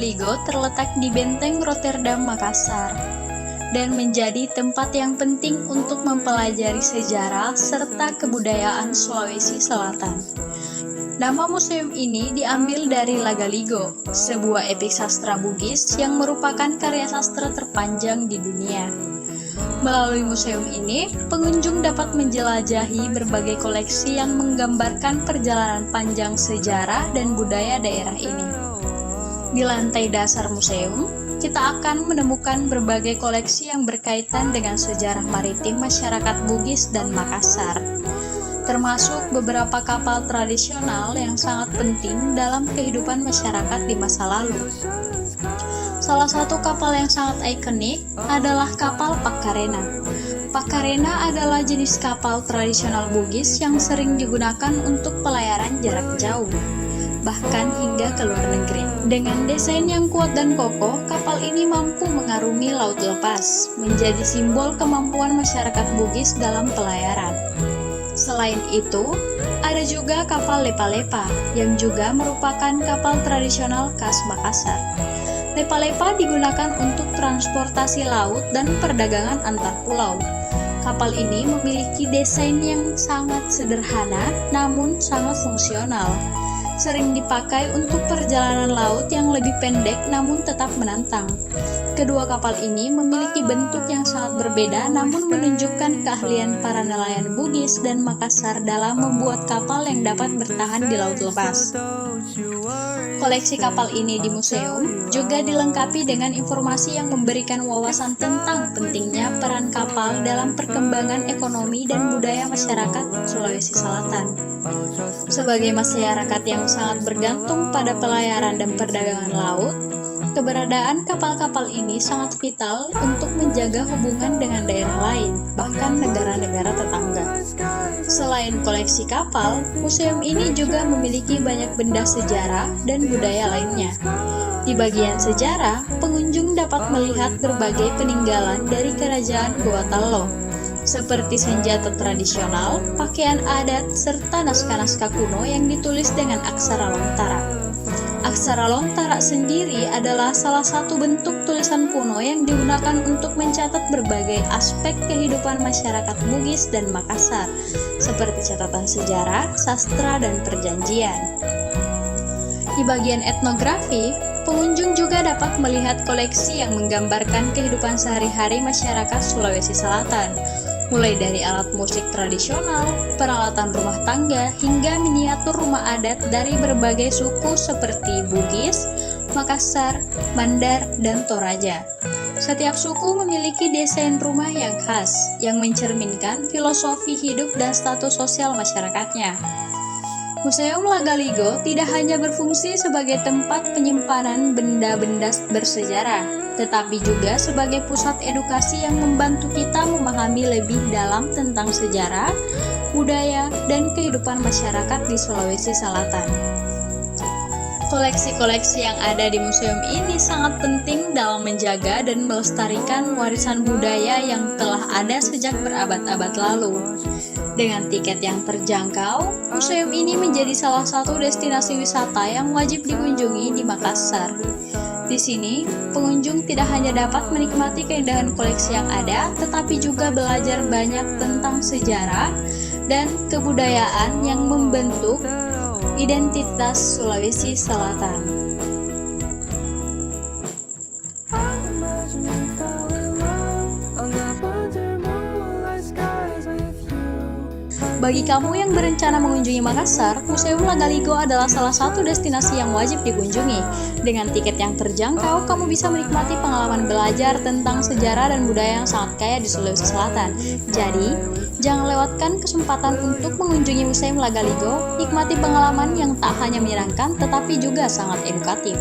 Lagaligo terletak di Benteng Rotterdam, Makassar, dan menjadi tempat yang penting untuk mempelajari sejarah serta kebudayaan Sulawesi Selatan. Nama museum ini diambil dari Lagaligo, sebuah epik sastra Bugis yang merupakan karya sastra terpanjang di dunia. Melalui museum ini, pengunjung dapat menjelajahi berbagai koleksi yang menggambarkan perjalanan panjang sejarah dan budaya daerah ini. Di lantai dasar museum, kita akan menemukan berbagai koleksi yang berkaitan dengan sejarah maritim masyarakat Bugis dan Makassar, termasuk beberapa kapal tradisional yang sangat penting dalam kehidupan masyarakat di masa lalu. Salah satu kapal yang sangat ikonik adalah kapal Pakarena. Pakarena adalah jenis kapal tradisional Bugis yang sering digunakan untuk pelayaran jarak jauh, bahkan hingga ke luar negeri. Dengan desain yang kuat dan kokoh, kapal ini mampu mengarungi laut lepas, menjadi simbol kemampuan masyarakat Bugis dalam pelayaran. Selain itu, ada juga kapal Lepa-Lepa, yang juga merupakan kapal tradisional khas Makassar. Lepa-Lepa digunakan untuk transportasi laut dan perdagangan antar pulau. Kapal ini memiliki desain yang sangat sederhana, namun sangat fungsional. Sering dipakai untuk perjalanan laut yang lebih pendek namun tetap menantang. Kedua kapal ini memiliki bentuk yang sangat berbeda namun menunjukkan keahlian para nelayan Bugis dan Makassar dalam membuat kapal yang dapat bertahan di laut lepas. Koleksi kapal ini di museum juga dilengkapi dengan informasi yang memberikan wawasan tentang pentingnya peran kapal dalam perkembangan ekonomi dan budaya masyarakat Sulawesi Selatan. Sebagai masyarakat yang sangat bergantung pada pelayaran dan perdagangan laut, keberadaan kapal-kapal ini sangat vital untuk menjaga hubungan dengan daerah lain, bahkan negara-negara tetangga. Selain koleksi kapal, museum ini juga memiliki banyak benda sejarah dan budaya lainnya. Di bagian sejarah, pengunjung dapat melihat berbagai peninggalan dari kerajaan Gorontalo, seperti senjata tradisional, pakaian adat, serta naskah-naskah kuno yang ditulis dengan aksara Lontara. Aksara Lontara sendiri adalah salah satu bentuk tulisan kuno yang digunakan untuk mencatat berbagai aspek kehidupan masyarakat Bugis dan Makassar, seperti catatan sejarah, sastra, dan perjanjian. Di bagian etnografi, pengunjung juga dapat melihat koleksi yang menggambarkan kehidupan sehari-hari masyarakat Sulawesi Selatan, mulai dari alat musik tradisional, peralatan rumah tangga, hingga miniatur rumah adat dari berbagai suku seperti Bugis, Makassar, Mandar, dan Toraja. Setiap suku memiliki desain rumah yang khas, yang mencerminkan filosofi hidup dan status sosial masyarakatnya. Museum Lagaligo tidak hanya berfungsi sebagai tempat penyimpanan benda-benda bersejarah, tetapi juga sebagai pusat edukasi yang membantu kita memahami lebih dalam tentang sejarah, budaya, dan kehidupan masyarakat di Sulawesi Selatan. Koleksi-koleksi yang ada di museum ini sangat penting dalam menjaga dan melestarikan warisan budaya yang telah ada sejak berabad-abad lalu. Dengan tiket yang terjangkau, museum ini menjadi salah satu destinasi wisata yang wajib dikunjungi di Makassar. Di sini, pengunjung tidak hanya dapat menikmati keindahan koleksi yang ada, tetapi juga belajar banyak tentang sejarah dan kebudayaan yang membentuk identitas Sulawesi Selatan. Bagi kamu yang berencana mengunjungi Makassar, Museum Lagaligo adalah salah satu destinasi yang wajib dikunjungi. Dengan tiket yang terjangkau, kamu bisa menikmati pengalaman belajar tentang sejarah dan budaya yang sangat kaya di Sulawesi Selatan. Jadi, jangan lewatkan kesempatan untuk mengunjungi Museum Lagaligo, nikmati pengalaman yang tak hanya menyenangkan, tetapi juga sangat edukatif.